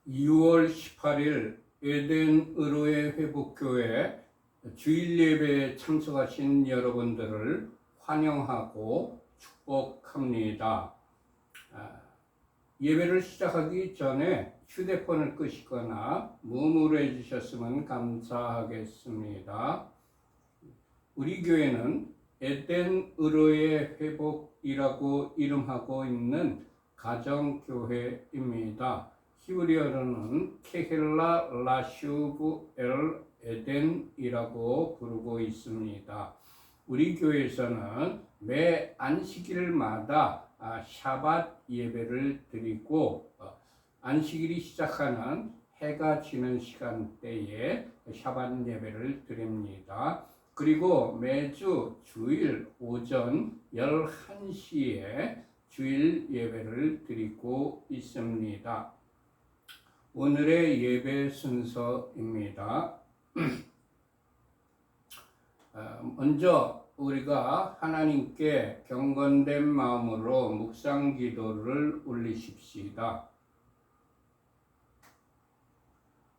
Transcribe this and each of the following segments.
2월 18일 에덴의로의 회복교회 주일 예배에 참석하신 여러분들을 환영하고 축복합니다. 예배를 시작하기 전에 휴대폰을 끄시거나 무음으로 해주셨으면 감사하겠습니다. 우리 교회는 에덴의로의 회복이라고 이름하고 있는 가정교회입니다. 히브리어로는 케헬라 라슈브 엘 에덴이라고 부르고 있습니다. 우리 교회에서는 매 안식일마다 샤밧 예배를 드리고 안식일이 시작하는 해가 지는 시간대에 샤밧 예배를 드립니다. 그리고 매주 주일 오전 11시에 주일 예배를 드리고 있습니다. 오늘의 예배 순서입니다. 먼저 우리가 하나님께 경건된 마음으로 묵상 기도를 올리십시다.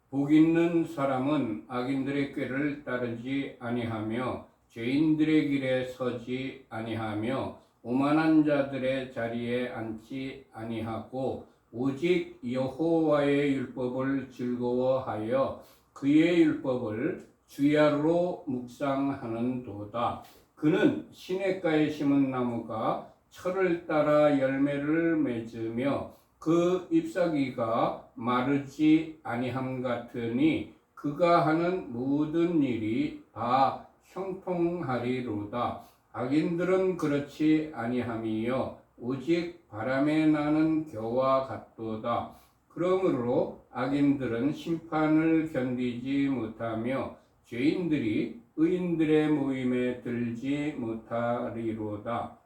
복 있는 사람은 악인들의 꾀를 따르지 아니하며 죄인들의 길에 서지 아니하며 오만한 자들의 자리에 앉지 아니하고 오직 여호와의 율법을 즐거워하여 그의 율법을 주야로 묵상하는도다. 그는 시냇가에 심은 나무가 철을 따라 열매를 맺으며 그 잎사귀가 마르지 아니함 같으니 그가 하는 모든 일이 다 형통하리로다. 악인들은 그렇지 아니함이요 오직 바람에 나는 겨와 같도다. 그러므로 악인들은 심판을 견디지 못하며 죄인들이 의인들의 모임에 들지 못하리로다.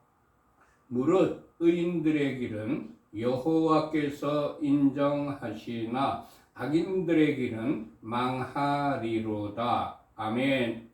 무릇 의인들의 길은 여호와께서 인정하시나 악인들의 길은 망하리로다. 아멘.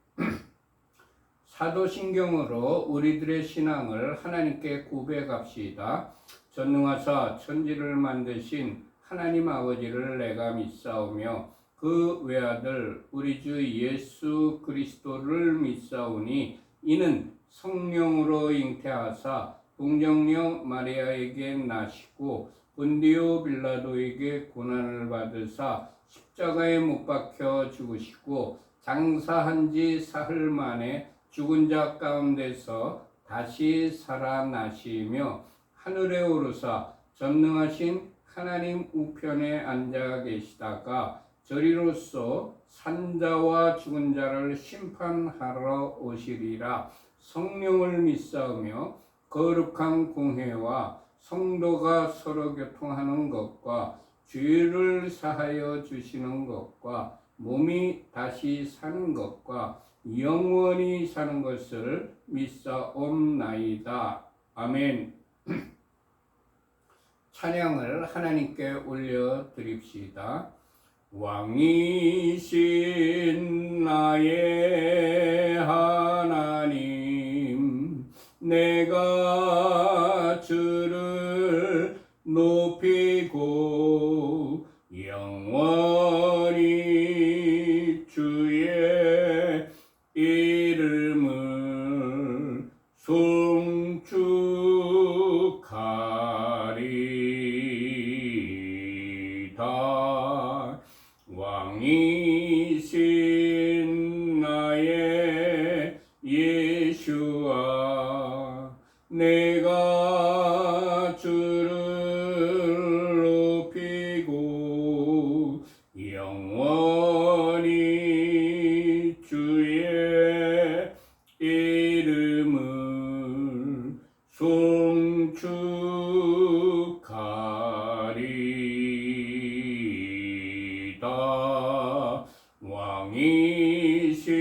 사도신경으로 우리들의 신앙을 하나님께 고백합시다. 전능하사 천지를 만드신 하나님 아버지를 내가 믿사오며 그 외아들 우리 주 예수 그리스도를 믿사오니 이는 성령으로 잉태하사 동정녀 마리아에게 나시고 본디오 빌라도에게 고난을 받으사 십자가에 못 박혀 죽으시고 장사한 지 사흘 만에 죽은 자 가운데서 다시 살아나시며 하늘에 오르사 전능하신 하나님 우편에 앉아 계시다가 저리로서 산자와 죽은 자를 심판하러 오시리라. 성령을 믿사오며 거룩한 공회와 성도가 서로 교통하는 것과 죄를 사하여 주시는 것과 몸이 다시 사는 것과 영원히 사는 것을 믿사옵나이다. 아멘. 찬양을 하나님께 올려드립시다. 왕이신 나의 하나님, 내가 주를 높이고 영원히 주의 이름을 송축하리다. 왕이신 나의 예수아, 내가 주를 높이고 영원히 주의 이름을 송축하리다. 왕이신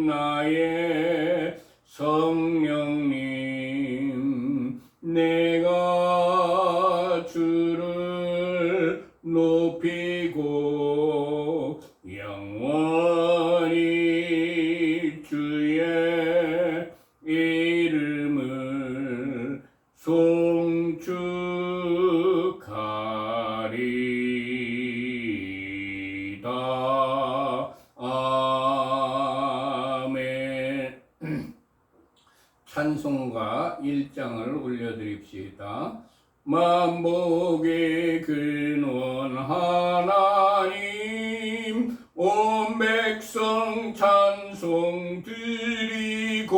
나의 성령님, 내가 주를 높이고 영원히 주의 이름을 送主卡里。 찬송가 1장을 올려드립시다. 만복의 근원 하나님, 온 백성 찬송 드리고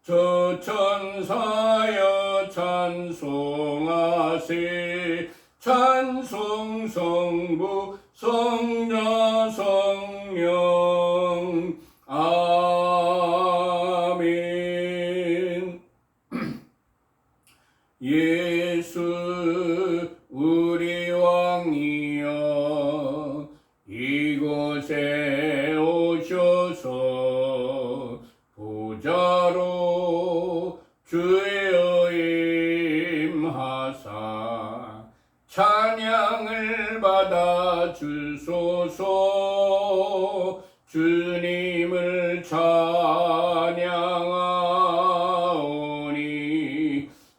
저 천사여 찬송하세. 찬송 성부 성자 성령 아멘. 예수 우리 왕이여 이곳에 오셔서 보좌로 주의 임하사 찬양을 받아 주소서. 주님을 찬양하오니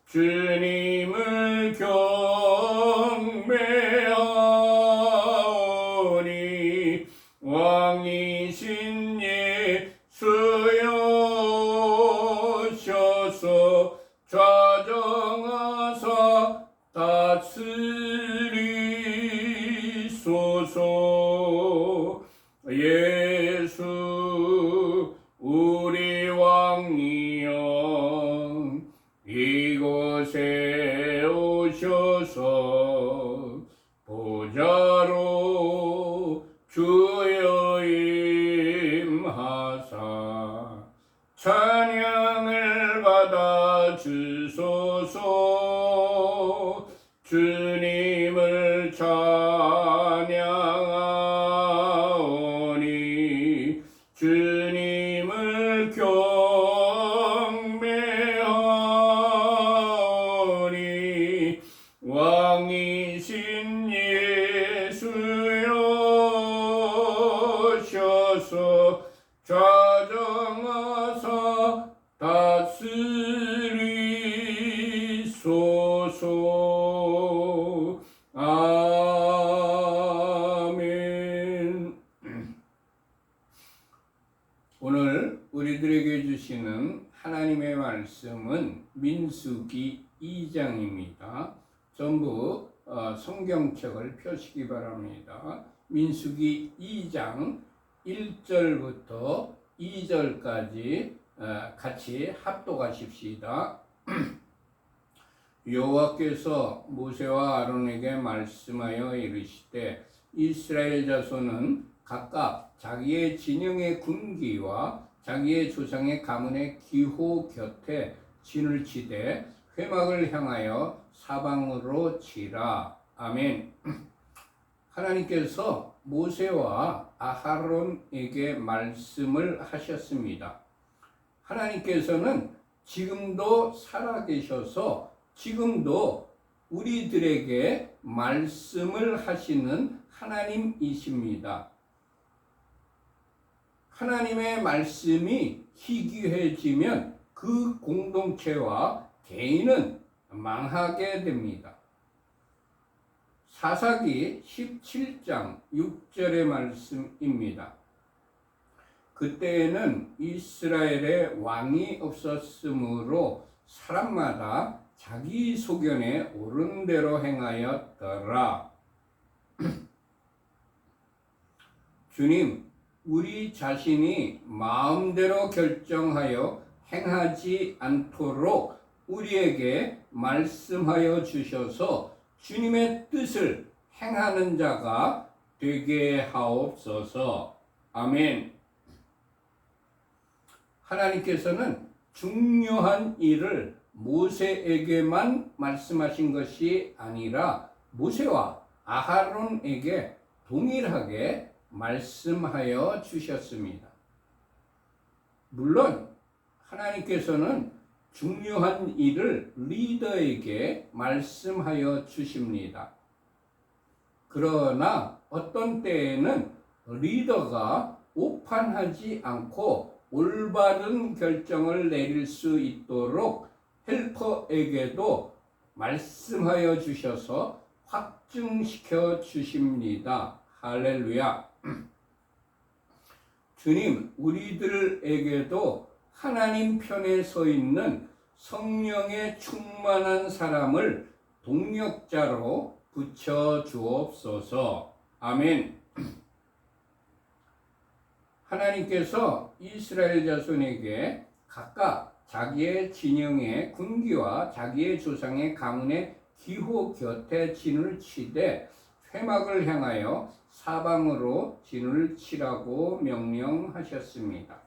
주님을 경배하오니 왕이신 예수여 오셔서 좌정하사 다스리소서. 예수 우리 왕이여 이곳에 오셔서 보좌로 주여 임하사 찬양을 받아 주소서. 주님을 찬양하오니 주님을 경배하오니 왕이신 예수여 오셔서 좌정하사 다스리소서. 아멘. 오늘 우리들에게 주시는 하나님의 말씀은 민수기 2장입니다. 전부 성경책을 펴시기 바랍니다. 민수기 2장 1절부터 2절까지 같이 합독하십시다. 여호와께서 모세와 아론에게 말씀하여 이르시되 이스라엘 자손은 각각 자기의 진영의 군기와 자기의 조상의 가문의 기호 곁에 진을 치되 회막을 향하여 사방으로 치라. 아멘. 하나님께서 모세와 아하론에게 말씀을 하셨습니다. 하나님께서는 지금도 살아계셔서 지금도 우리들에게 말씀을 하시는 하나님이십니다. 하나님의 말씀이 희귀해지면 그 공동체와 개인은 망하게 됩니다. 사사기 17장 6절의 말씀입니다. 그때에는 이스라엘에 왕이 없었으므로 사람마다 자기 소견에 옳은 대로 행하였더라. 주님, 우리 자신이 마음대로 결정하여 행하지 않도록 우리에게 말씀하여 주셔서 주님의 뜻을 행하는 자가 되게 하옵소서. 아멘. 하나님께서는 중요한 일을 모세에게만 말씀하신 것이 아니라 모세와 아하론에게 동일하게 말씀하여 주셨습니다. 물론 하나님께서는 중요한 일을 리더에게 말씀하여 주십니다. 그러나 어떤 때에는 리더가 오판하지 않고 올바른 결정을 내릴 수 있도록 헬퍼에게도 말씀하여 주셔서 확증시켜 주십니다. 할렐루야. 주님, 우리들에게도 하나님 편에 서 있는 성령에 충만한 사람을 동력자로 붙여 주옵소서. 아멘. 하나님께서 이스라엘 자손에게 각각 자기의 진영의 군기와 자기의 조상의 가문의 기호 곁에 진을 치되 회막을 향하여 사방으로 진을 치라고 명령하셨습니다.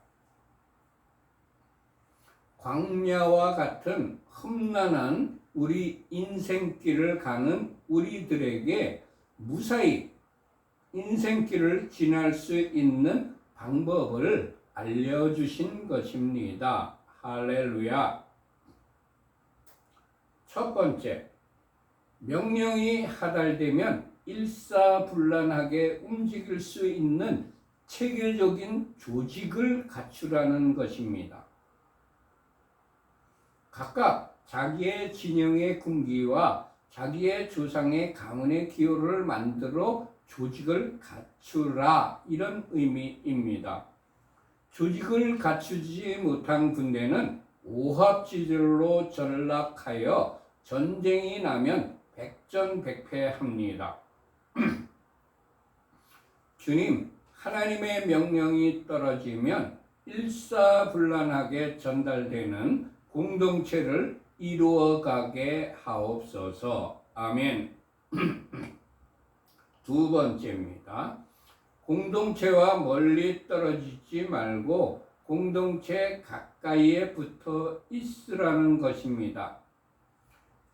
광야와 같은 험난한 우리 인생길을 가는 우리들에게 무사히 인생길을 지날 수 있는 방법을 알려주신 것입니다. 할렐루야. 첫 번째, 명령이 하달되면 일사불란하게 움직일 수 있는 체계적인 조직을 갖추라는 것입니다. 각각 자기의 진영의 군기와 자기의 조상의 가문의 기호를 만들어 조직을 갖추라, 이런 의미입니다. 조직을 갖추지 못한 군대는 오합지졸로 전락하여 전쟁이 나면 백전백패합니다. 주님, 하나님의 명령이 떨어지면 일사불란하게 전달되는 공동체를 이루어가게 하옵소서. 아멘. 두 번째입니다. 공동체와 멀리 떨어지지 말고 공동체 가까이에 붙어 있으라는 것입니다.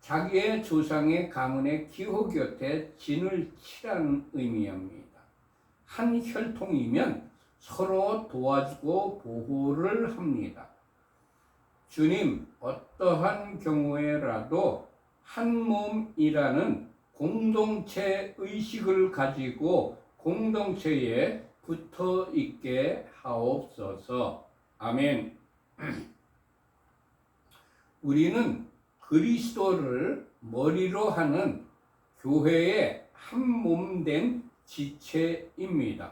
자기의 조상의 가문의 기호 곁에 진을 치라는 의미입니다. 한 혈통이면 서로 도와주고 보호를 합니다. 주님, 어떠한 경우에라도 한 몸이라는 공동체 의식을 가지고 공동체에 붙어 있게 하옵소서. 아멘. 우리는 그리스도를 머리로 하는 교회의 한 몸 된 지체입니다.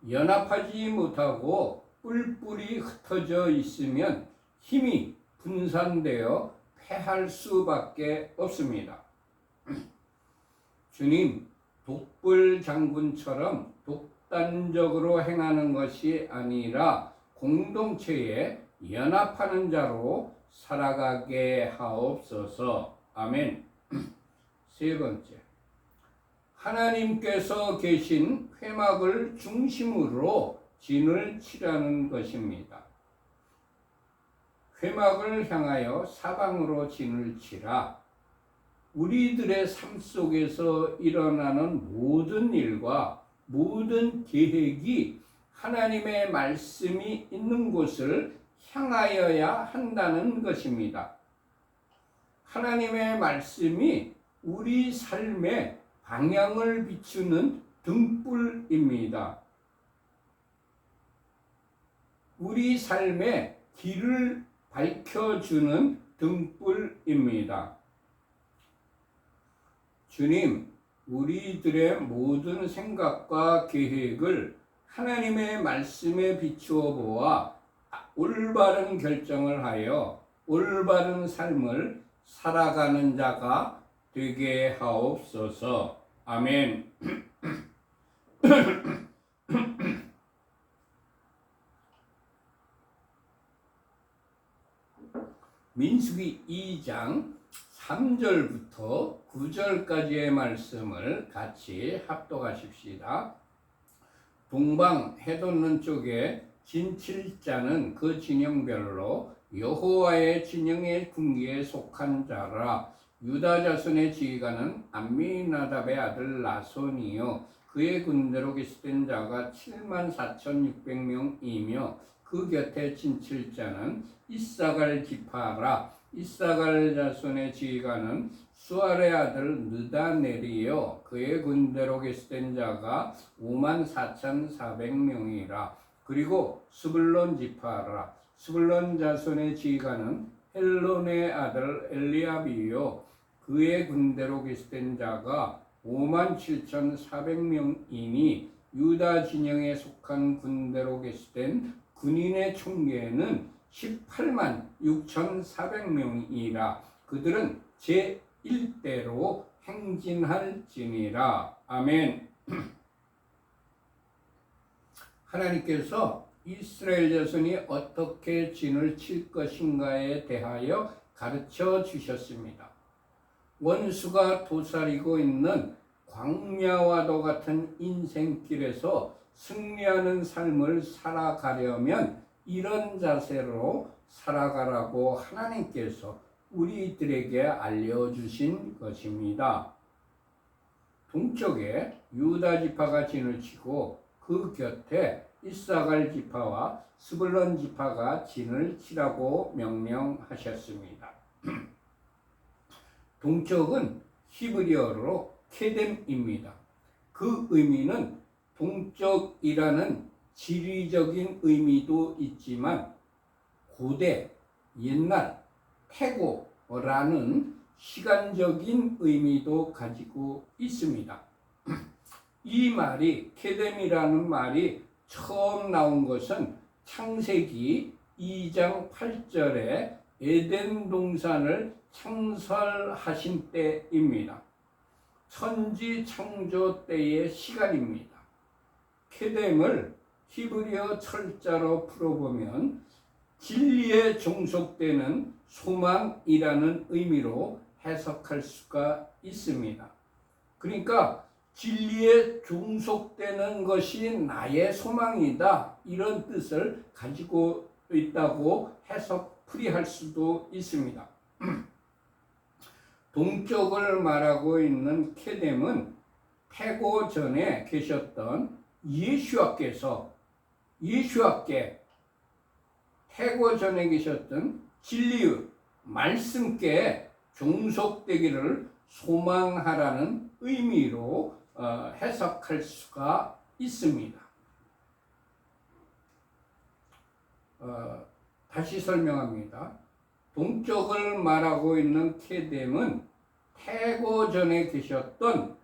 연합하지 못하고 뿔뿔이 흩어져 있으면 힘이 분산되어 패할 수밖에 없습니다. 주님, 독불 장군처럼 독단적으로 행하는 것이 아니라 공동체에 연합하는 자로 살아가게 하옵소서. 아멘. 세 번째, 하나님께서 계신 회막을 중심으로 진을 치라는 것입니다. 회막을 향하여 사방으로 진을 치라. 우리들의 삶 속에서 일어나는 모든 일과 모든 계획이 하나님의 말씀이 있는 곳을 향하여야 한다는 것입니다. 하나님의 말씀이 우리 삶의 방향을 비추는 등불입니다. 우리 삶의 길을 밝혀주는 등불입니다. 주님, 우리들의 모든 생각과 계획을 하나님의 말씀에 비추어 보아 올바른 결정을 하여 올바른 삶을 살아가는 자가 되게 하옵소서. 아멘. 민수기 2장 3절부터 9절까지의 말씀을 같이 합독하십시다. 동방 해돋는 쪽에 진칠자는 그 진영별로 여호와의 진영의 군기에 속한 자라. 유다 자손의 지휘관은 암미나답의 아들 나손이요 그의 군대로 기수된 자가 74,600명이며 그 곁에 진칠자는 이사갈 지파라. 이사갈 자손의 지휘관은 수알의 아들 느다넬이요 그의 군대로 기수된 자가 54,400명이라. 그리고 스불론 지파라. 스불론 자손의 지휘관은 헬론의 아들 엘리압이요 그의 군대로 기수된 자가 57,400명이니 유다 진영에 속한 군대로 기수된 군인의 총계는 18만 6,400명이라 그들은 제1대로 행진할지니라. 아멘. 하나님께서 이스라엘 자손이 어떻게 진을 칠 것인가에 대하여 가르쳐 주셨습니다. 원수가 도사리고 있는 광야와도 같은 인생길에서 승리하는 삶을 살아가려면 이런 자세로 살아가라고 하나님께서 우리들에게 알려주신 것입니다. 동쪽에 유다 지파가 진을 치고 그 곁에 이사갈 지파와 스불론 지파가 진을 치라고 명령하셨습니다. 동쪽은 히브리어로 케뎀입니다. 그 의미는 동쪽이라는 지리적인 의미도 있지만 고대, 옛날, 태고라는 시간적인 의미도 가지고 있습니다. 이 말이 케뎀이라는 말이 처음 나온 것은 창세기 2장 8절에 에덴 동산을 창설하신 때입니다. 천지 창조 때의 시간입니다. 케뎀을 히브리어 철자로 풀어보면 진리에 종속되는 소망이라는 의미로 해석할 수가 있습니다. 그러니까 진리에 종속되는 것이 나의 소망이다, 이런 뜻을 가지고 있다고 풀이할 수도 있습니다. 동쪽을 말하고 있는 케뎀은 태고 전에 계셨던 예수와께 태고 전에 계셨던 진리의 말씀께 종속되기를 소망하라는 의미로 해석할 수가 있습니다. 다시 설명합니다. 동쪽을 말하고 있는 케뎀은 태고 전에 계셨던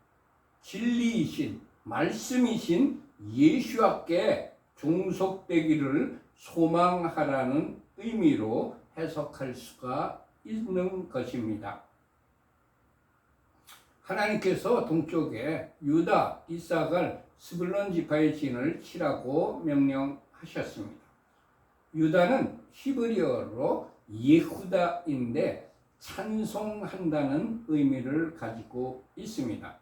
진리이신 말씀이신 예수와께 종속되기를 소망하라는 의미로 해석할 수가 있는 것입니다. 하나님께서 동쪽에 유다, 이사갈, 스불론 지파의 진을 치라고 명령하셨습니다. 유다는 히브리어로 예후다인데 찬송한다는 의미를 가지고 있습니다.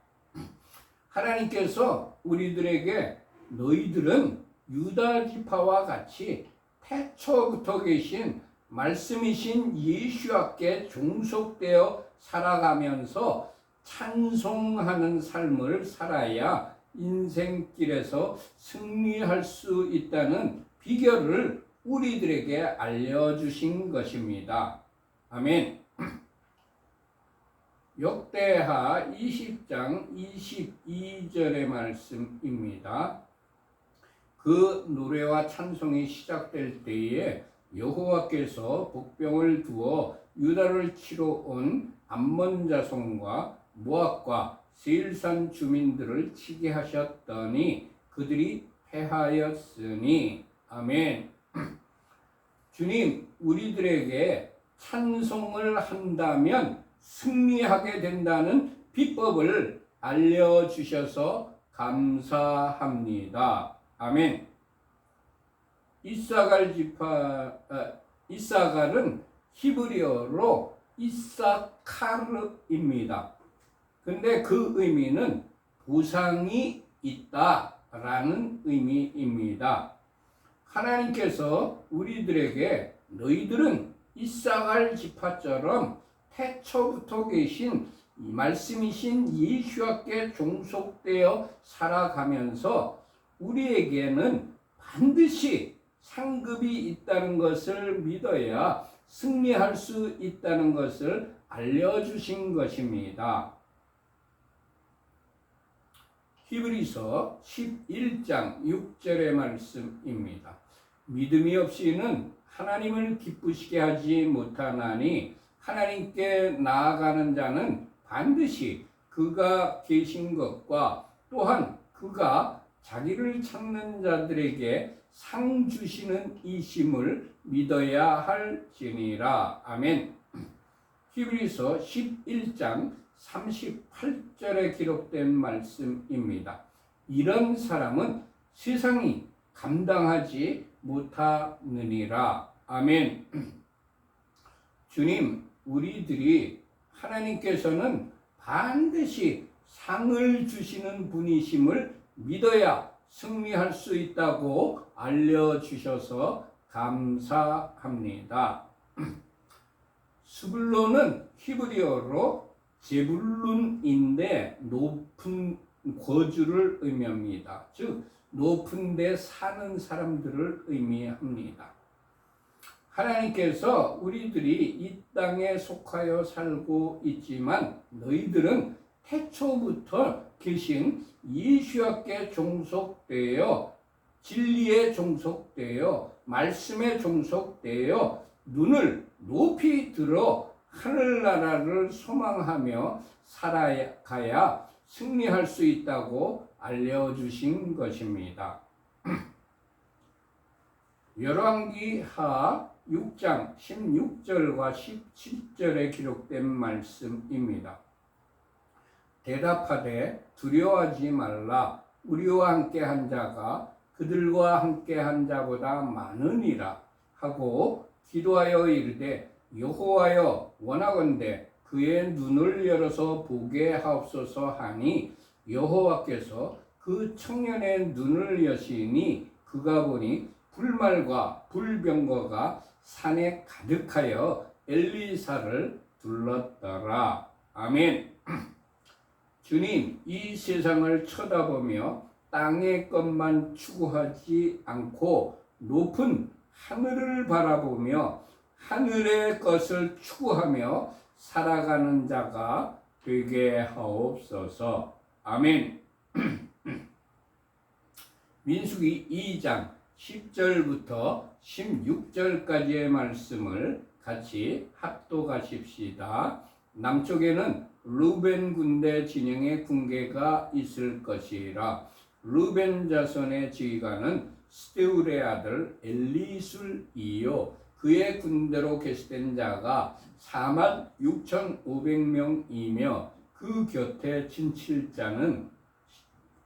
하나님께서 우리들에게 너희들은 유다 지파와 같이 태초부터 계신 말씀이신 예수와께 종속되어 살아가면서 찬송하는 삶을 살아야 인생길에서 승리할 수 있다는 비결을 우리들에게 알려주신 것입니다. 아멘. 역대하 20장 22절의 말씀입니다. 그 노래와 찬송이 시작될 때에 여호와께서 복병을 두어 유다를 치러 온 암몬 자손과 모압과 세일산 주민들을 치게 하셨더니 그들이 패하였으니. 아멘. 주님, 우리들에게 찬송을 한다면 승리하게 된다는 비법을 알려주셔서 감사합니다. 아멘. 이사갈은 히브리어로 이사카르입니다. 근데 그 의미는 보상이 있다라는 의미입니다. 하나님께서 우리들에게 너희들은 이사갈 지파처럼 태초부터 계신 말씀이신 예수와께 종속되어 살아가면서 우리에게는 반드시 상급이 있다는 것을 믿어야 승리할 수 있다는 것을 알려주신 것입니다. 히브리서 11장 6절의 말씀입니다. 믿음이 없이는 하나님을 기쁘시게 하지 못하나니 하나님께 나아가는 자는 반드시 그가 계신 것과 또한 그가 자기를 찾는 자들에게 상 주시는 이심을 믿어야 할지니라. 아멘. 히브리서 11장 38절에 기록된 말씀입니다. 이런 사람은 세상이 감당하지 못하느니라. 아멘. 주님, 우리들이 하나님께서는 반드시 상을 주시는 분이심을 믿어야 승리할 수 있다고 알려주셔서 감사합니다. 스불론은 히브리어로 제불룬인데 높은 거주를 의미합니다. 즉 높은 데 사는 사람들을 의미합니다. 하나님께서 우리들이 이 땅에 속하여 살고 있지만 너희들은 태초부터 계신 예수께 종속되어 진리에 종속되어 말씀에 종속되어 눈을 높이 들어 하늘나라를 소망하며 살아가야 승리할 수 있다고 알려주신 것입니다. 열왕기하 6장 16절과 17절에 기록된 말씀입니다. 대답하되 두려워하지 말라. 우리와 함께한 자가 그들과 함께한 자보다 많으니라 하고 기도하여 이르되 여호와여 원하건대 그의 눈을 열어서 보게 하옵소서 하니 여호와께서 그 청년의 눈을 여시니 그가 보니 불말과 불병거가 산에 가득하여 엘리사를 둘렀더라. 아멘. 주님, 이 세상을 쳐다보며 땅의 것만 추구하지 않고 높은 하늘을 바라보며 하늘의 것을 추구하며 살아가는 자가 되게 하옵소서. 아멘. 민수기 2장 10절부터 16절까지의 말씀을 같이 합독하십시다. 남쪽에는 루벤 군대 진영의 군계가 있을 것이라. 루벤 자손의 지휘관은 스데울의 아들 엘리술이요 그의 군대로 게시된 자가 46,500명이며 그 곁에 친칠자는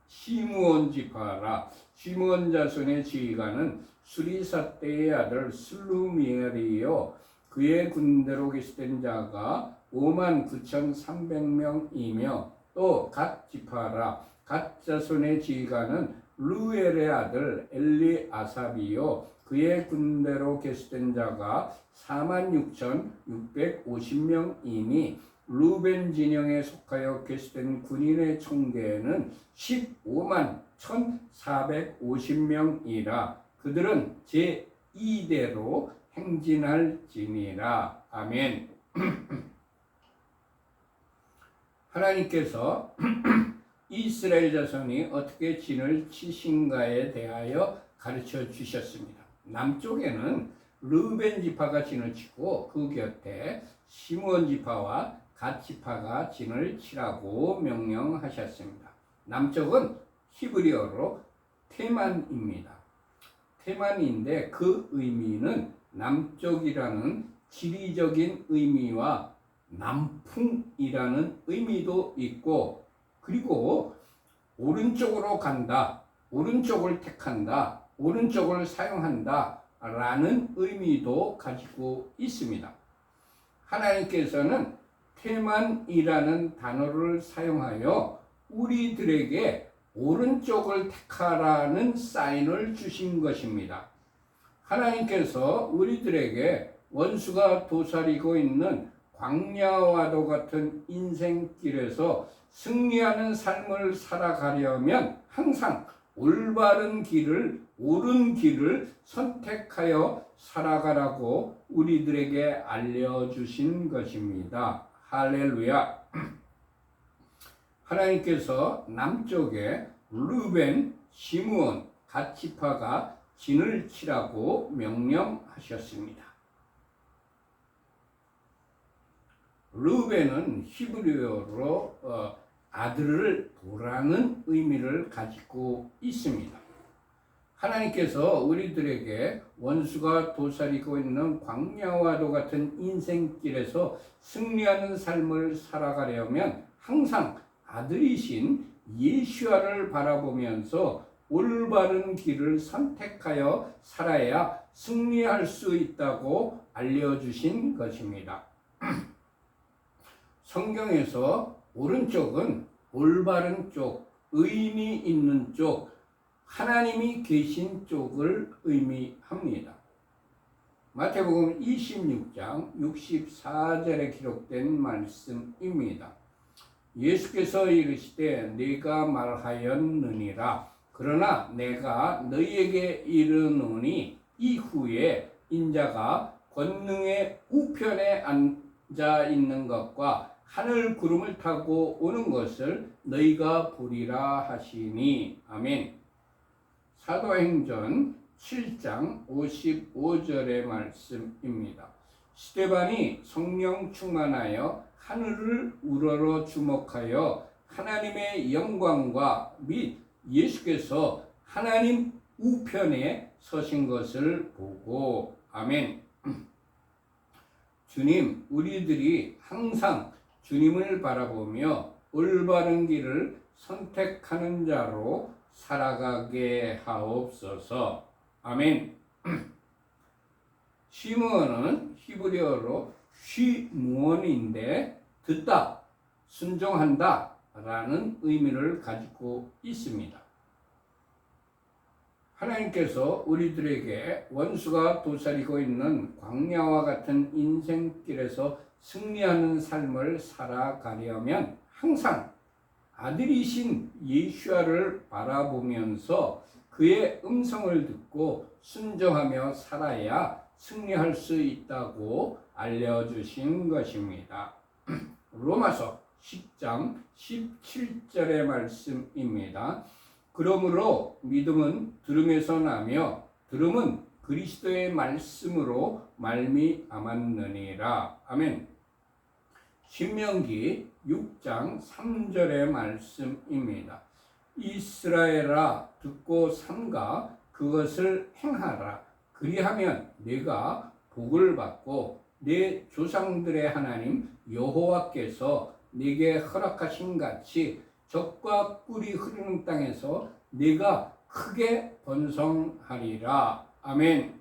시므온 지파라. 시므온 자손의 지휘관은 수리사떼의 아들 슬루미엘이요 그의 군대로 게시된 자가 59,300명이며 또 갓 지파라. 갓 자손의 지휘관은 루엘의 아들 엘리아삽이요 그의 군대로 게시된 자가 46,650명이니 루벤 진영에 속하여 게시된 군인의 총계는 15만 1,450명이라. 그들은 제2대로 행진할지니라. 아멘. 하나님께서 이스라엘 자손이 어떻게 진을 치신가에 대하여 가르쳐 주셨습니다. 남쪽에는 르벤 지파가 진을 치고 그 곁에 시므온 지파와 갓 지파가 진을 치라고 명령하셨습니다. 남쪽은 히브리어로 테만입니다. 테만인데 그 의미는 남쪽이라는 지리적인 의미와 남풍이라는 의미도 있고 그리고 오른쪽으로 간다, 오른쪽을 택한다, 오른쪽을 사용한다 라는 의미도 가지고 있습니다. 하나님께서는 테만이라는 단어를 사용하여 우리들에게 오른쪽을 택하라는 사인을 주신 것입니다. 하나님께서 우리들에게 원수가 도사리고 있는 광야와도 같은 인생길에서 승리하는 삶을 살아가려면 항상 올바른 길을, 옳은 길을 선택하여 살아가라고 우리들에게 알려주신 것입니다. 할렐루야. 하나님께서 남쪽에 르벤, 시므온, 갓 지파가 진을 치라고 명령하셨습니다. 르벤은 히브리어로 아들을 보라는 의미를 가지고 있습니다. 하나님께서 우리들에게 원수가 도사리고 있는 광야와도 같은 인생길에서 승리하는 삶을 살아가려면 항상 아들이신 예수와를 바라보면서 올바른 길을 선택하여 살아야 승리할 수 있다고 알려주신 것입니다. 성경에서 오른쪽은 올바른 쪽, 의미 있는 쪽, 하나님이 계신 쪽을 의미합니다. 마태복음 26장 64절에 기록된 말씀입니다. 예수께서 이르시되 네가 말하였느니라. 그러나 내가 너희에게 이르노니 이후에 인자가 권능의 우편에 앉아 있는 것과 하늘 구름을 타고 오는 것을 너희가 보리라 하시니. 아멘. 사도행전 7장 55절의 말씀입니다. 스데반이 성령 충만하여 하늘을 우러러 주목하여 하나님의 영광과 및 예수께서 하나님 우편에 서신 것을 보고. 아멘. 주님, 우리들이 항상 주님을 바라보며 올바른 길을 선택하는 자로 살아가게 하옵소서. 아멘. 시므온은 히브리어로 쉬무온인데 듣다, 순종한다 라는 의미를 가지고 있습니다. 하나님께서 우리들에게 원수가 도사리고 있는 광야와 같은 인생길에서 승리하는 삶을 살아가려면 항상 아들이신 예수와를 바라보면서 그의 음성을 듣고 순종하며 살아야 승리할 수 있다고 알려주신 것입니다. 로마서 10장 17절의 말씀입니다. 그러므로 믿음은 들음에서 나며 들음은 그리스도의 말씀으로 말미암았느니라. 아멘. 신명기 6장 3절의 말씀입니다. 이스라엘아 듣고 삼가 그것을 행하라. 그리하면 내가 복을 받고 내 조상들의 하나님 여호와께서 네게 허락하신 같이 젖과 꿀이 흐르는 땅에서 네가 크게 번성하리라. 아멘.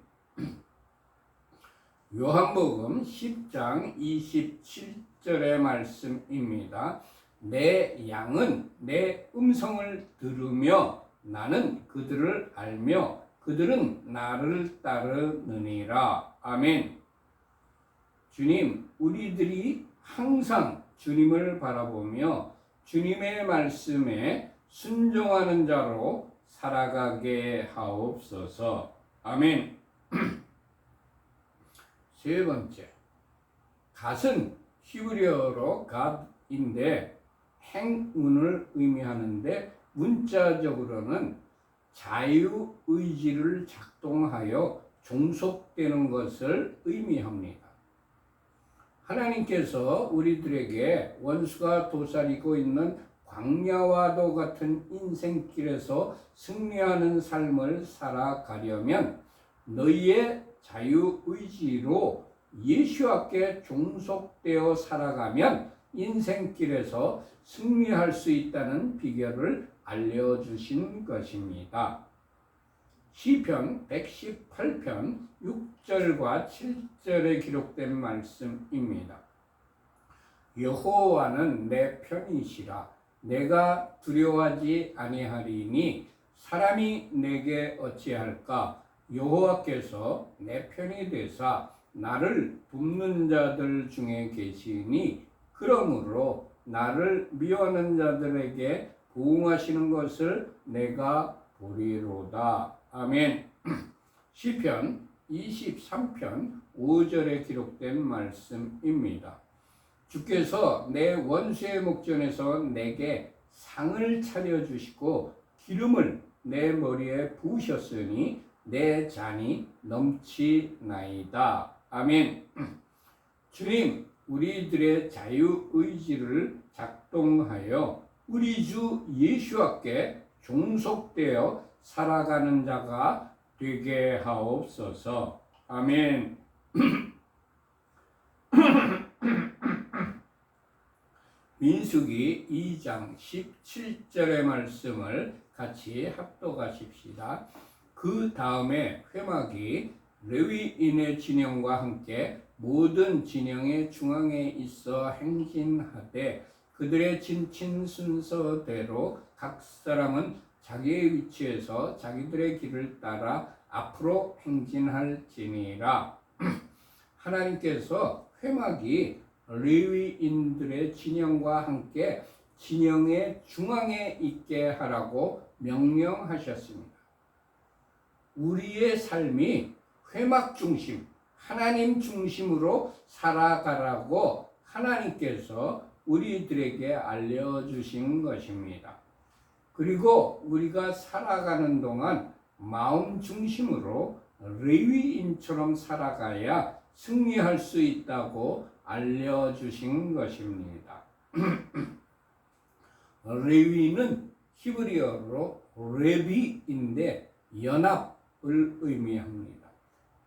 요한복음 10장 27절의 말씀입니다. 내 양은 내 음성을 들으며 나는 그들을 알며 그들은 나를 따르느니라. 아멘. 주님, 우리들이 항상 주님을 바라보며 주님의 말씀에 순종하는 자로 살아가게 하옵소서. 아멘. 세 번째, 갓은 히브리어로 갓인데 행운을 의미하는데 문자적으로는 자유의지를 작동하여 종속되는 것을 의미합니다. 하나님께서 우리들에게 원수가 도사리고 있는 광야와도 같은 인생길에서 승리하는 삶을 살아가려면 너희의 자유의지로 예수께 종속되어 살아가면 인생길에서 승리할 수 있다는 비결을 알려주신 것입니다. 시편 118편 6절과 7절에 기록된 말씀입니다. 여호와는 내 편이시라. 내가 두려워하지 아니하리니 사람이 내게 어찌할까? 여호와께서 내 편이 되사 나를 돕는 자들 중에 계시니 그러므로 나를 미워하는 자들에게 보응하시는 것을 내가 보리로다. 아멘. 시편 23편 5절에 기록된 말씀입니다. 주께서 내 원수의 목전에서 내게 상을 차려주시고 기름을 내 머리에 부으셨으니 내 잔이 넘치나이다. 아멘. 주님, 우리들의 자유의지를 작동하여 우리 주 예수께 종속되어 살아가는 자가 되게 하옵소서. 아멘. 민수기 2장 17절의 말씀을 같이 합독하십시다. 그 다음에 회막이 레위인의 진영과 함께 모든 진영의 중앙에 있어 행진하되 그들의 진친 순서대로 각 사람은 자기의 위치에서 자기들의 길을 따라 앞으로 행진할지니라. 하나님께서 회막이 레위인들의 진영과 함께 진영의 중앙에 있게 하라고 명령하셨습니다. 우리의 삶이 회막 중심, 하나님 중심으로 살아가라고 하나님께서 우리들에게 알려주신 것입니다. 그리고 우리가 살아가는 동안 마음 중심으로 레위인처럼 살아가야 승리할 수 있다고 알려주신 것입니다. 레위는 히브리어로 레비인데 연합을 의미합니다.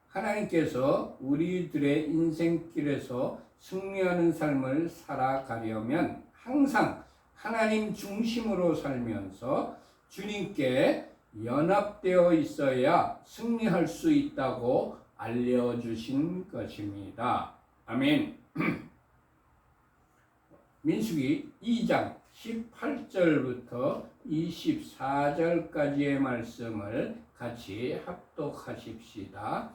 하나님께서 우리들의 인생길에서 승리하는 삶을 살아가려면 항상 하나님 중심으로 살면서 주님께 연합되어 있어야 승리할 수 있다고 알려주신 것입니다. 아멘. 민수기 2장 18절부터 24절까지의 말씀을 같이 합독하십시다.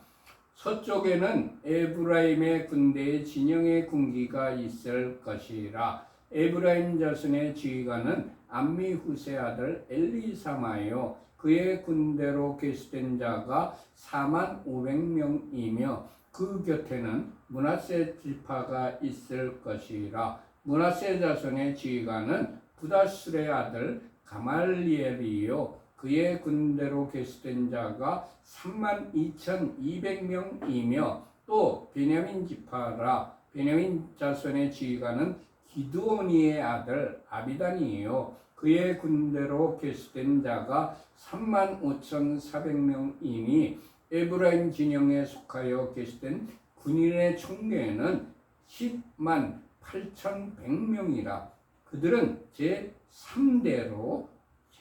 서쪽에는 에브라임의 군대의 진영의 군기가 있을 것이라. 에브라임 자손의 지휘관은 암미후세 아들 엘리사마요. 그의 군대로 계수된 자가 45,000명이며 그 곁에는 므낫세 지파가 있을 것이라. 므낫세 자손의 지휘관은 부다술의 아들 가말리엘이요. 그의 군대로 계수된 자가 32,200명이며 또 베냐민 지파라. 베냐민 자손의 지휘관은 기드오니의 아들 아비단이요. 그의 군대로 계수된 자가 35,400명이니 에브라임 진영에 속하여 계수된 군인의 총계는 108,100명이라. 그들은 제3대로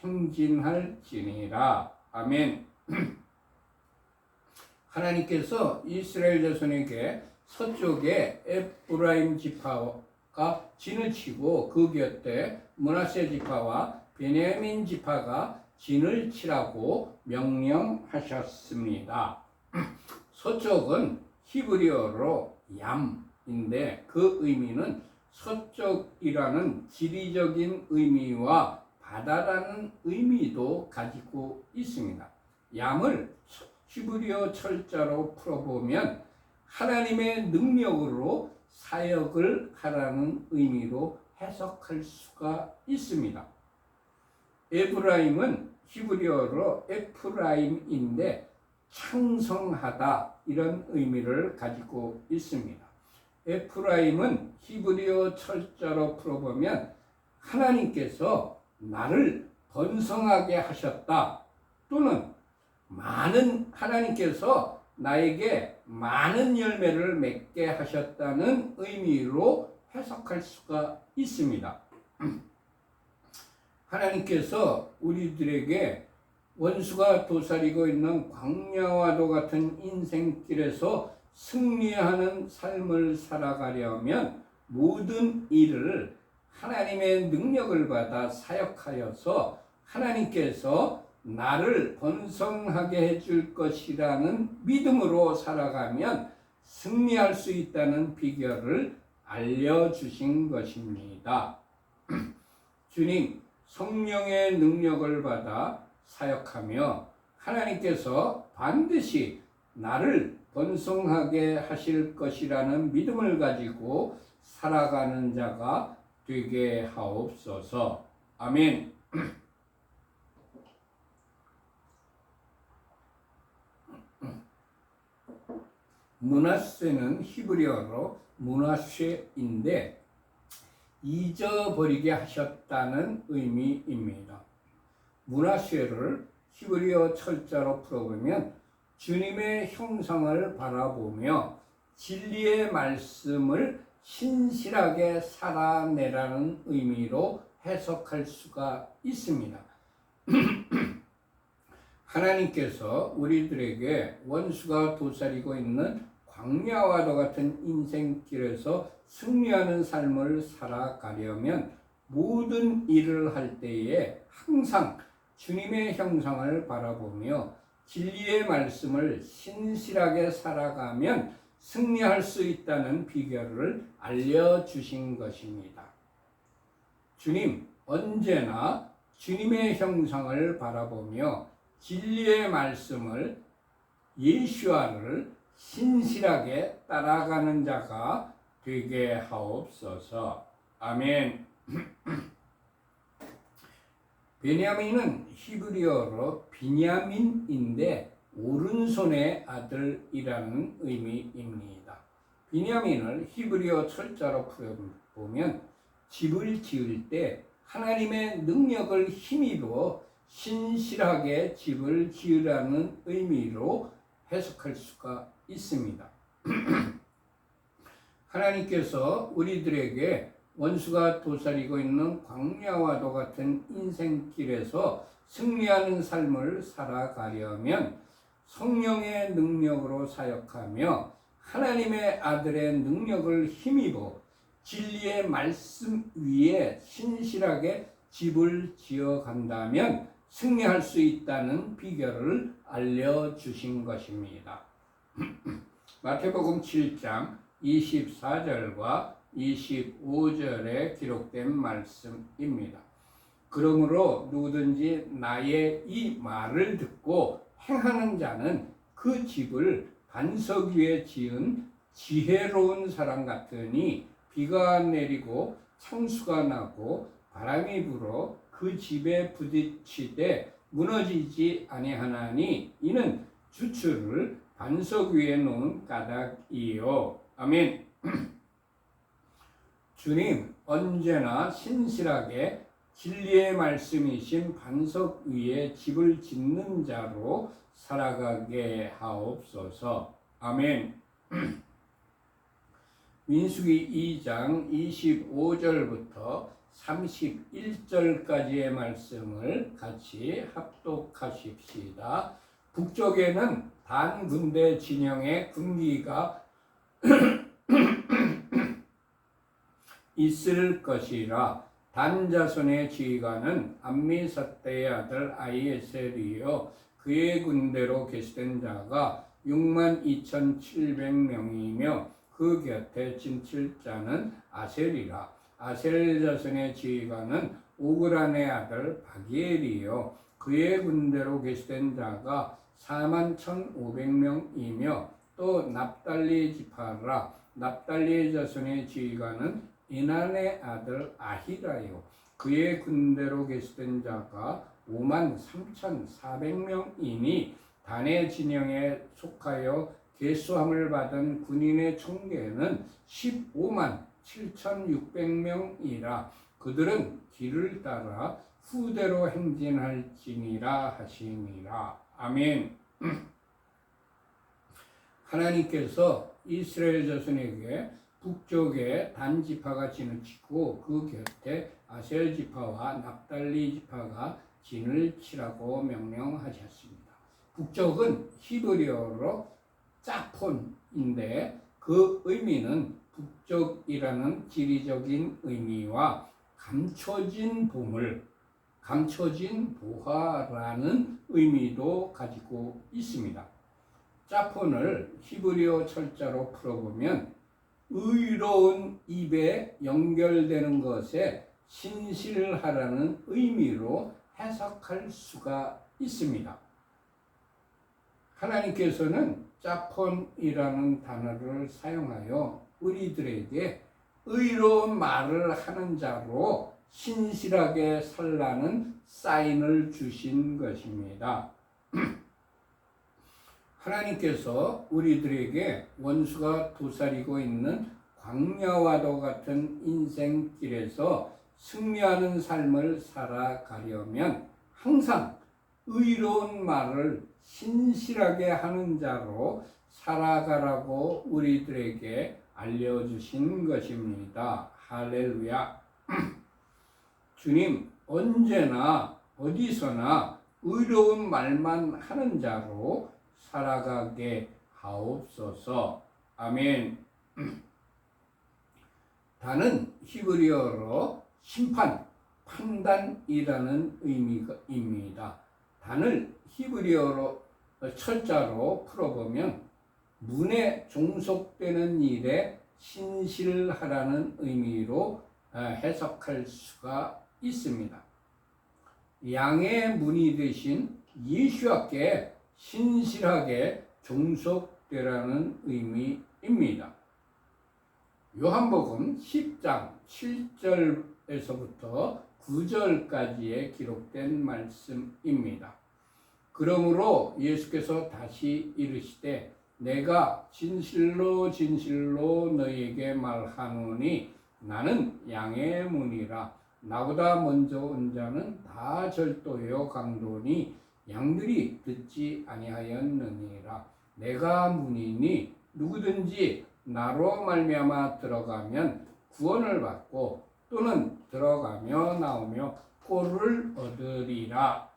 행진할지니라. 아멘. 하나님께서 이스라엘 자손에게 서쪽에 에브라임 지파가 진을 치고 그 곁에 므낫세 지파와 베냐민 지파가 진을 치라고 명령하셨습니다. 서쪽은 히브리어로 얌인데 그 의미는 서쪽이라는 지리적인 의미와 바다라는 의미도 가지고 있습니다. 얌을 히브리어 철자로 풀어보면 하나님의 능력으로 사역을 하라는 의미로 해석할 수가 있습니다. 에브라임은 히브리어로 에프라임인데 창성하다 이런 의미를 가지고 있습니다. 에프라임은 히브리어 철자로 풀어보면 하나님께서 나를 번성하게 하셨다 또는 하나님께서 나에게 많은 열매를 맺게 하셨다는 의미로 해석할 수가 있습니다. 하나님께서 우리들에게 원수가 도사리고 있는 광야와도 같은 인생길에서 승리하는 삶을 살아가려면 모든 일을 하나님의 능력을 받아 사역하여서 하나님께서 나를 번성하게 해줄 것이라는 믿음으로 살아가면 승리할 수 있다는 비결을 알려주신 것입니다. 주님, 성령의 능력을 받아 사역하며 하나님께서 반드시 나를 번성하게 하실 것이라는 믿음을 가지고 살아가는 자가 되게 하옵소서. 아멘. 므낫세는 히브리어로 므낫쉐인데 잊어버리게 하셨다는 의미입니다. 므낫쉐를 히브리어 철자로 풀어보면 주님의 형상을 바라보며 진리의 말씀을 신실하게 살아내라는 의미로 해석할 수가 있습니다. 하나님께서 우리들에게 원수가 도사리고 있는 광야와도 같은 인생길에서 승리하는 삶을 살아가려면 모든 일을 할 때에 항상 주님의 형상을 바라보며 진리의 말씀을 신실하게 살아가면 승리할 수 있다는 비결을 알려주신 것입니다. 주님, 언제나 주님의 형상을 바라보며 진리의 말씀을 예수와를 신실하게 따라가는 자가 되게 하옵소서. 아멘. 베냐민은 히브리어로 비냐민인데 오른손의 아들이라는 의미입니다. 비냐민을 히브리어 철자로 풀어보면 집을 지을 때 하나님의 능력을 힘입어 신실하게 집을 지으라는 의미로 해석할 수가 있습니다. 하나님께서 우리들에게 원수가 도사리고 있는 광야와도 같은 인생길에서 승리하는 삶을 살아가려면 성령의 능력으로 사역하며 하나님의 아들의 능력을 힘입어 진리의 말씀 위에 신실하게 집을 지어간다면 승리할 수 있다는 비결을 알려주신 것입니다. 마태복음 7장 24절과 25절에 기록된 말씀입니다. 그러므로 누구든지 나의 이 말을 듣고 행하는 자는 그 집을 반석 위에 지은 지혜로운 사람 같으니 비가 내리고 창수가 나고 바람이 불어 그 집에 부딪히되 무너지지 아니하나니 이는 주추를 반석 위에 놓은 까닭이요. 아멘. 주님, 언제나 신실하게 진리의 말씀이신 반석 위에 집을 짓는 자로 살아가게 하옵소서. 아멘. 민수기 2장 25절부터 31절까지의 말씀을 같이 합독하십시다. 북쪽에는 단 군대 진영의 군기가 있을 것이라. 단 자손의 지휘관은 암미사대의 아들 아히에셀이요 그의 군대로 계시된 자가 62,700명이며 그 곁에 진칠 자는 아셀이라. 아셀 자손의 지휘관은 오그란의 아들 바기엘이요 그의 군대로 계시된 자가 41,500명이며 또 납달리 지파라. 납달리 자손의 지휘관은 이난의 아들 아히라요 그의 군대로 계시된 자가 53,400명이니 단의 진영에 속하여 계수함을 받은 군인의 총계는 157,600명이라. 그들은 길을 따라 후대로 행진할지니라 하시니라. 아멘. 하나님께서 이스라엘 자손에게 북쪽에 단 지파가 진을 치고 그 곁에 아셀 지파와 납달리 지파가 진을 치라고 명령하셨습니다. 북쪽은 히브리어로 짜폰인데 그 의미는 북쪽이라는 지리적인 의미와 감춰진 보물, 감춰진 보화라는 의미도 가지고 있습니다. 짜폰을 히브리어 철자로 풀어보면 의로운 입에 연결되는 것에 신실하라는 의미로 해석할 수가 있습니다. 하나님께서는 짜폰이라는 단어를 사용하여 우리들에게 의로운 말을 하는 자로 신실하게 살라는 사인을 주신 것입니다. 하나님께서 우리들에게 원수가 도사리고 있는 광야와도 같은 인생길에서 승리하는 삶을 살아가려면 항상 의로운 말을 신실하게 하는 자로 살아가라고 우리들에게 알려주신 것입니다. 할렐루야. 주님, 언제나 어디서나 의로운 말만 하는 자로 살아가게 하옵소서. 아멘. 단은 히브리어로 심판, 판단이라는 의미입니다. 단을 히브리어로 철자로 풀어보면 문에 종속되는 일에 신실하라는 의미로 해석할 수가 있습니다. 양의 문이 되신 예수께 신실하게 종속되라는 의미입니다. 요한복음 10장 7절에서부터 9절까지에 기록된 말씀입니다. 그러므로 예수께서 다시 이르시되 내가 진실로 진실로 너희에게 말하노니 나는 양의 문이라. 나보다 먼저 온 자는 다 절도요 강도니 양들이 듣지 아니하였느니라. 내가 문이니 누구든지 나로 말미암아 들어가면 구원을 받고 또는 들어가며 나오며 포를 얻으리라.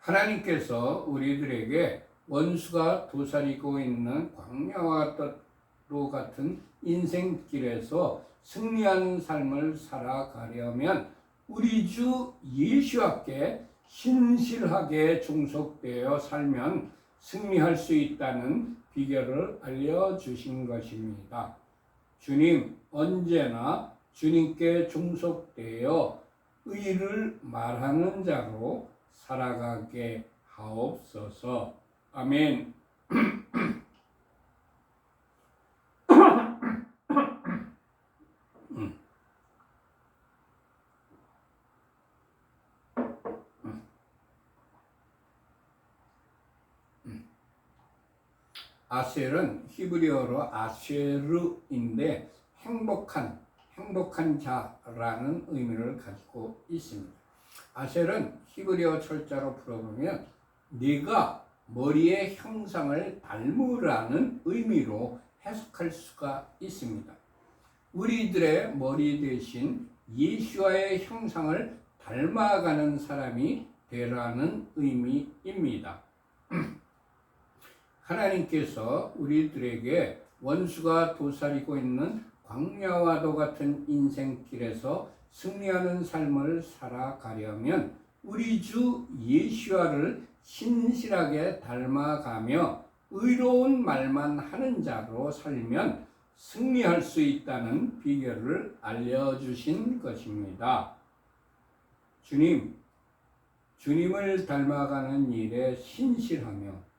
하나님께서 우리들에게 원수가 도사리고 있는 광야와 뜰로 같은 인생길에서 승리하는 삶을 살아가려면 우리 주 예수께 신실하게 종속되어 살면 승리할 수 있다는 비결을 알려주신 것입니다. 주님, 언제나 주님께 종속되어 의를 말하는 자로 살아가게 하옵소서. 아멘. 아셀은 히브리어로 아쉐르인데 행복한 자라는 의미를 가지고 있습니다. 아셀은 히브리어 철자로 풀어보면 네가 머리의 형상을 닮으라는 의미로 해석할 수가 있습니다. 우리들의 머리 대신 예수와의 형상을 닮아가는 사람이 되라는 의미입니다. 하나님께서 우리들에게 원수가 도사리고 있는 광야와도 같은 인생길에서 승리하는 삶을 살아가려면 우리 주 예수와를 신실하게 닮아가며 의로운 말만 하는 자로 살면 승리할 수 있다는 비결을 알려주신 것입니다. 주님을 닮아가는 일에 신실하며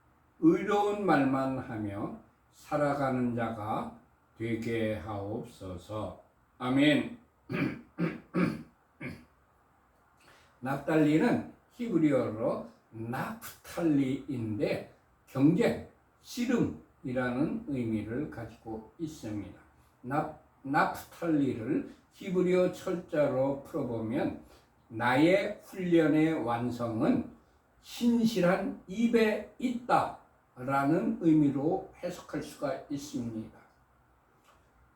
의로운 말만 하며 살아가는 자가 되게 하옵소서. 아멘. 납달리는 히브리어로 나프탈리인데 경쟁, 씨름이라는 의미를 가지고 있습니다. 나프탈리를 히브리어 철자로 풀어보면 나의 훈련의 완성은 신실한 입에 있다 라는 의미로 해석할 수가 있습니다.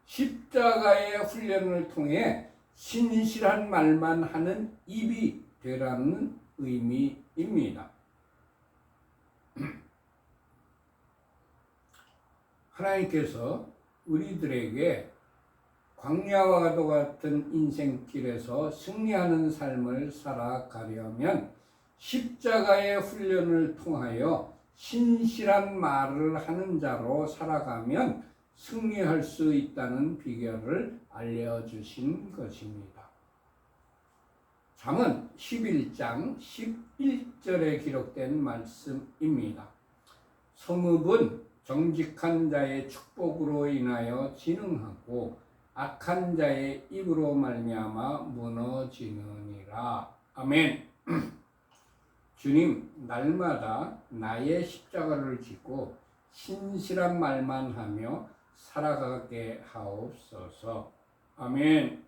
십자가의 훈련을 통해 신실한 말만 하는 입이 되라는 의미입니다. 하나님께서 우리들에게 광야와도 같은 인생길에서 승리하는 삶을 살아가려면 십자가의 훈련을 통하여 신실한 말을 하는 자로 살아가면 승리할 수 있다는 비결을 알려주신 것입니다. 잠언 11장 11절에 기록된 말씀입니다. 성읍은 정직한 자의 축복으로 인하여 진흥하고 악한 자의 입으로 말미암아 무너지느니라. 아멘. 주님, 날마다 나의 십자가를 지고 신실한 말만 하며 살아가게 하옵소서. 아멘.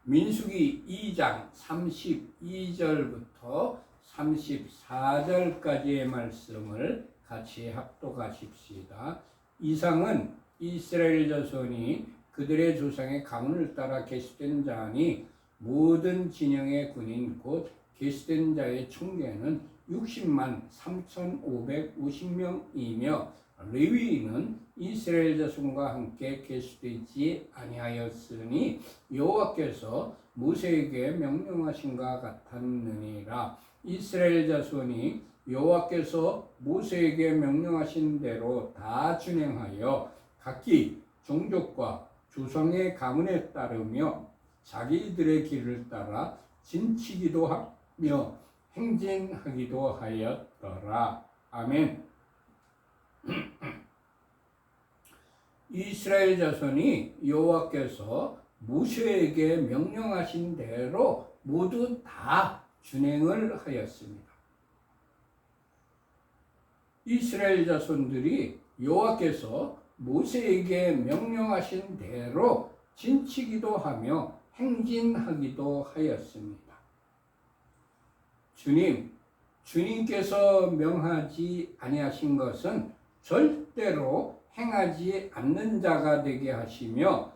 민수기 2장 32절부터 34절까지의 말씀을 같이 합독하십시다. 이상은 이스라엘 자손이 그들의 조상의 가문을 따라 계수된 자니 모든 진영의 군인 곧 계수된 자의 총계는 60만 3,550명이며 레위인은 이스라엘 자손과 함께 계수되지 아니하였으니 여호와께서 모세에게 명령하신가 같았느니라. 이스라엘 자손이 여호와께서 모세에게 명령하신 대로 다 준행하여 각기 종족과 조상의 가문에 따르며 자기들의 길을 따라 진치기도 하며 행진하기도 하였더라. 아멘. 이스라엘 자손이 여호와께서 모세에게 명령하신 대로 모두 다 준행을 하였습니다. 이스라엘 자손들이 여호와께서 모세에게 명령하신 대로 진치기도 하며 행진하기도 하였습니다. 주님께서 명하지 아니하신 것은 절대로 행하지 않는 자가 되게 하시며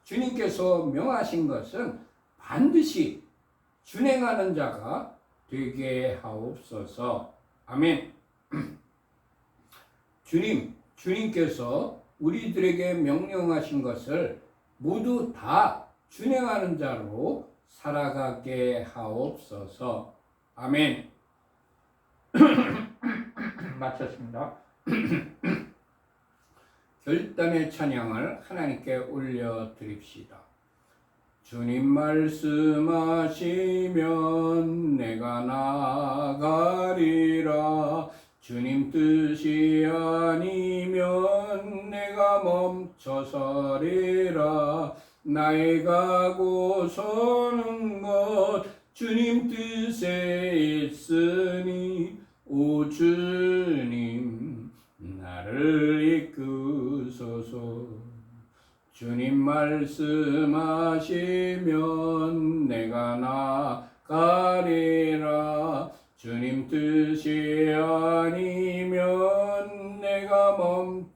주님께서 명하신 것은 반드시 준행하는 자가 되게 하옵소서. 아멘. 주님께서 우리들에게 명령하신 것을 모두 다 준행하는 자로 살아가게 하옵소서. 아멘. 마쳤습니다. 결단의 찬양을 하나님께 올려드립시다. 주님 말씀하시면 내가 나가리라. 주님 뜻이 아니면 내가 멈춰서리라. 나의 가고 서는 것 주님 뜻에 있으니 오 주님 나를 이끄소서. 주님 말씀하시면 내가 나가리라. 주님 뜻이 아니면 내가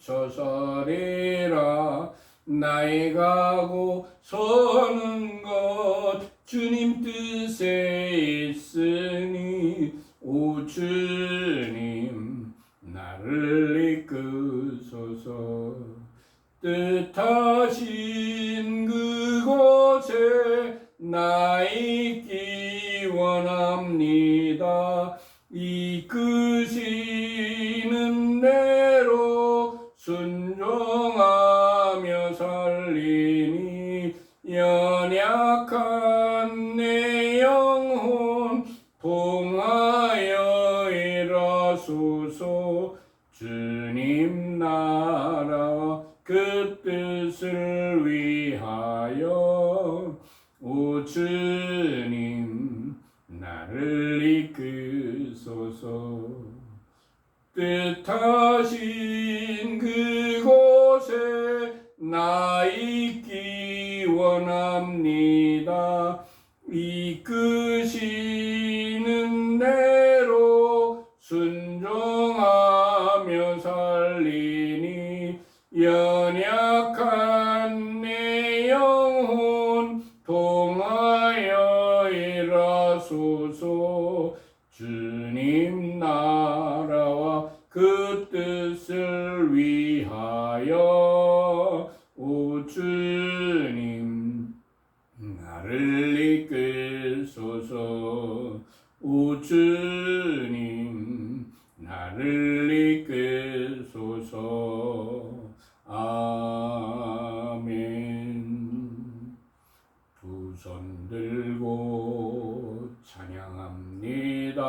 멈춰서리라. 나의 가고 서는 것 주님 뜻에 있으니 오 주님 나를 이끄소서. 뜻하신 그곳에 나 있기 원합니다. 이끄시는 대로 순종하며 살리니 연약한 내 영혼 통하여 일하소서. 주님 나라와 그 뜻을 위하여 오 주님 나를 이끄소서. 뜻하신 그곳에 나 있기 원합니다. 이끄시는 대로 순종하며 살리니 연약한 내 영혼 통하여 일하소서. 주님 나라와 그 뜻을 위하여 오 주님 나를 이끌소서. 오 주님 나를 이끌소서. 아멘. 두 손 들고 찬양합니다.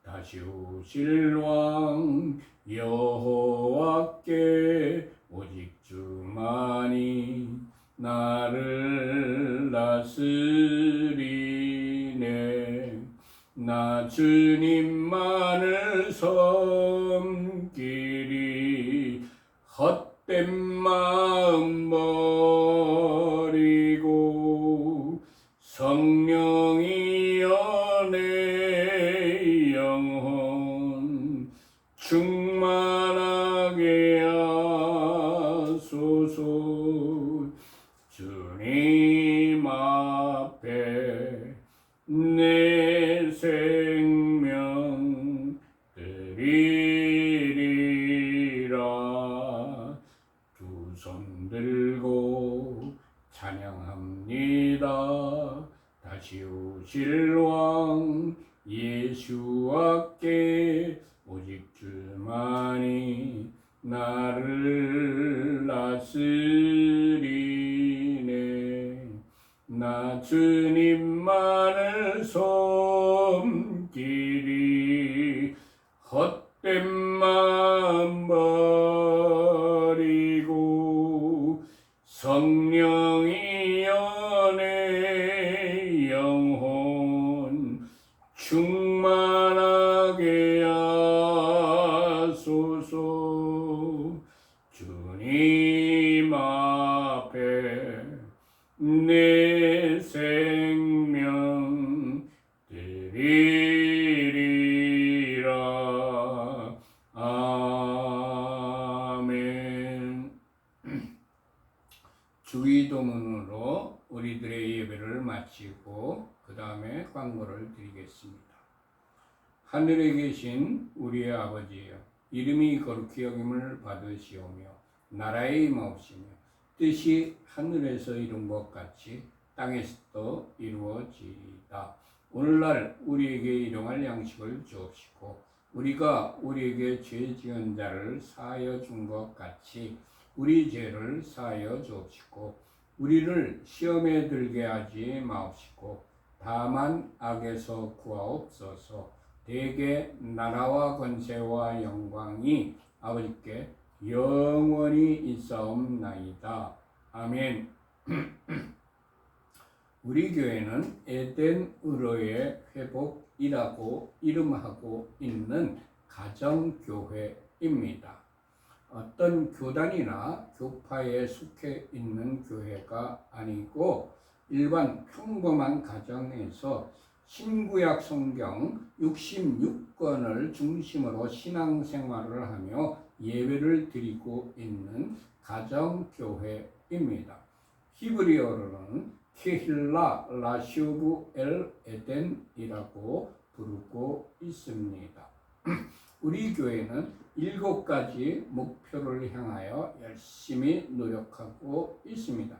다시 오실 왕 여호와께 오직 주만이 나를 다스리네. 나 주님만을 섬기리. 헛된 마음 버리고 성령이여 내 영혼 충만하게 하소서. 주님 앞에 내 생명 드리리라. 두 손 들고 찬양합니다. 다시 오실 왕 예수와께 오직 주만이 나를 다스리네. 나 주님만을 섬기리. 헛된 마음 버리고 성령이여 내 영혼 충만하게 하소서. 주님 앞에 내 생명 드리리라. 아멘. 주기도문으로 우리들의 예배를 마치고 그 다음에 광고를 드리겠습니다. 하늘에 계신 우리의 아버지여, 이름이 거룩히 여김을 받으시오며 나라의 임하옵시며 뜻이 하늘에서 이룬 것 같이 땅에서도 이루어지이다. 오늘날 우리에게 일용할 양식을 주옵시고 우리가 우리에게 죄 지은 자를 사하여 준 것 같이 우리 죄를 사하여 주옵시고 우리를 시험에 들게 하지 마옵시고 다만 악에서 구하옵소서. 대개 나라와 권세와 영광이 아버지께 영원히 있사옵나이다. 아멘. 우리 교회는 에덴의로의 회복이라고 이름하고 있는 가정교회입니다. 어떤 교단이나 교파에 속해 있는 교회가 아니고 일반 평범한 가정에서 신구약 성경 66권을 중심으로 신앙생활을 하며 예배를 드리고 있는 가정교회입니다. 히브리어로는 케힐라 라시오브 엘 에덴이라고 부르고 있습니다. 우리 교회는 7가지 목표를 향하여 열심히 노력하고 있습니다.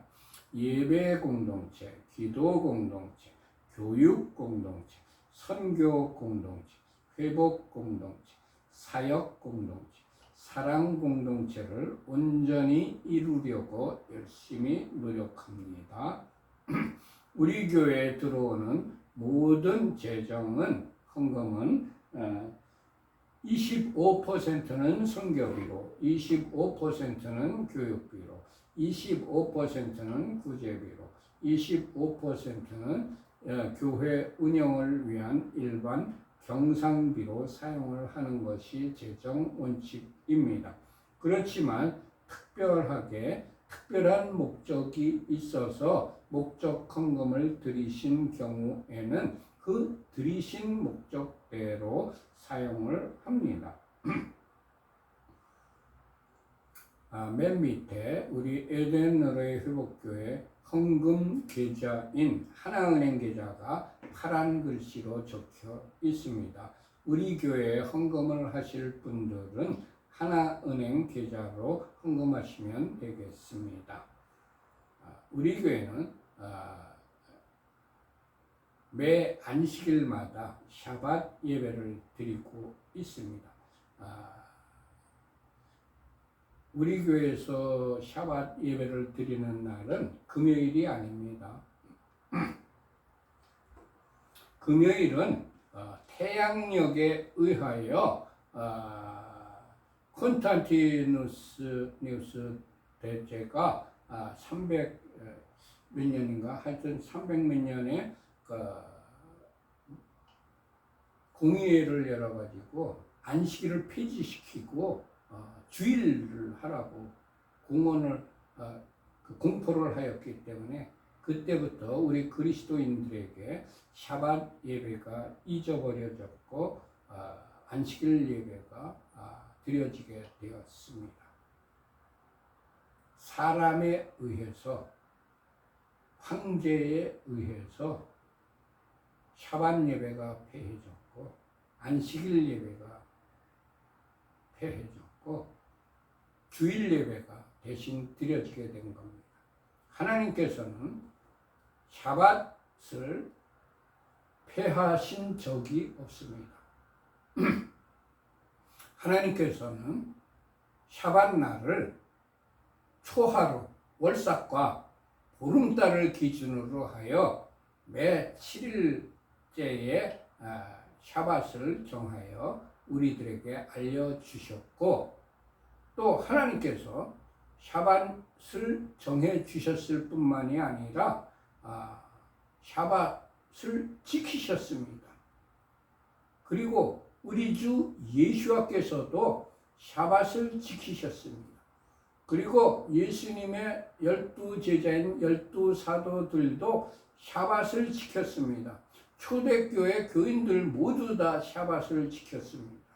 예배 공동체, 기도 공동체, 교육 공동체, 선교 공동체, 회복 공동체, 사역 공동체, 사랑 공동체를 온전히 이루려고 열심히 노력합니다. 우리 교회에 들어오는 모든 재정은, 헌금은 25%는 선교비로, 25%는 교육비로, 25%는 구제비로, 25%는 교회 운영을 위한 일반 경상비로 사용을 하는 것이 재정 원칙입니다. 그렇지만 특별한 목적이 있어서 목적 헌금을 드리신 경우에는 그 드리신 목적대로 사용을 합니다. 맨 밑에 우리 에덴의로의 회복교회 헌금 계좌인 하나은행 계좌가 파란 글씨로 적혀 있습니다. 우리 교회에 헌금을 하실 분들은 하나은행 계좌로 헌금하시면 되겠습니다. 우리 교회는 매 안식일마다 샤밧 예배를 드리고 있습니다. 우리 교회에서 샤밧 예배를 드리는 날은 금요일이 아닙니다. 금요일은 태양력에 의하여 콘스탄티누스 대제가 300 몇 년인가 하여튼 300몇 년에 공의회를 열어가지고 안식일을 폐지시키고 주일을 하라고 공언을 공포를 하였기 때문에 그때부터 우리 그리스도인들에게 샤밧 예배가 잊어버려졌고 안식일 예배가 드려지게 되었습니다. 사람에 의해서, 황제에 의해서 샤밧 예배가 폐해졌고 안식일 예배가 폐해졌고 주일 예배가 대신 드려지게 된 겁니다. 하나님께서는 샤밧을 폐하신 적이 없습니다. 하나님께서는 샤밧 날을 초하루, 월삭과 보름달을 기준으로 하여 매 7일째에 샤밧을 정하여 우리들에게 알려주셨고, 또 하나님께서 샤밧을 정해 주셨을 뿐만이 아니라 샤밧을 지키셨습니다. 그리고 우리 주 예수와께서도 샤밧을 지키셨습니다. 그리고 예수님의 12제자인 12사도들도 샤밧을 지켰습니다. 초대교회 교인들 모두 다 샤밧을 지켰습니다.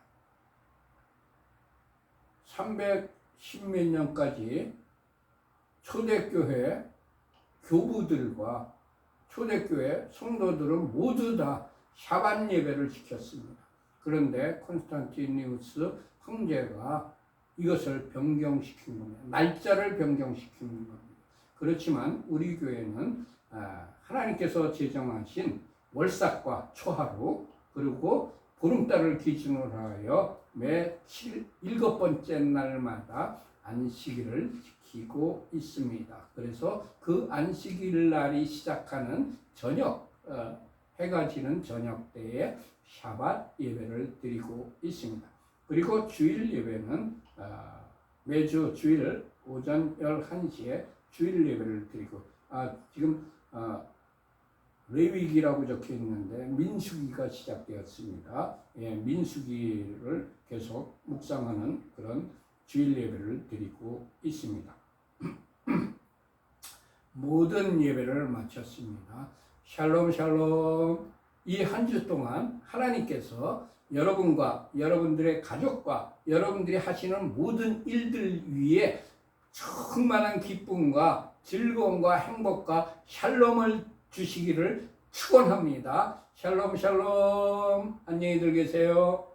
310몇 년까지 초대교회 교부들과 초대교회 성도들은 모두 다 샤밧 예배를 지켰습니다. 그런데 콘스탄티누스 황제가 이것을 변경시킨 겁니다. 날짜를 변경시킨 겁니다. 그렇지만 우리 교회는 하나님께서 제정하신 월삭과 초하루 그리고 보름달을 기준으로 하여 매 7번째 날마다 안식일을 지키고 있습니다. 그래서 그 안식일 날이 시작하는 저녁, 해가 지는 저녁 때에 샤밧 예배를 드리고 있습니다. 그리고 주일 예배는 매주 주일 오전 11시에 주일 예배를 드리고 지금 레위기라고 적혀 있는데 민수기가 시작되었습니다. 예, 민수기를 계속 묵상하는 그런 주일 예배를 드리고 있습니다. 모든 예배를 마쳤습니다. 샬롬 샬롬. 이 한 주 동안 하나님께서 여러분과 여러분들의 가족과 여러분들이 하시는 모든 일들 위에 충만한 기쁨과 즐거움과 행복과 샬롬을 주시기를 축원합니다. 샬롬 샬롬. 안녕히 계세요.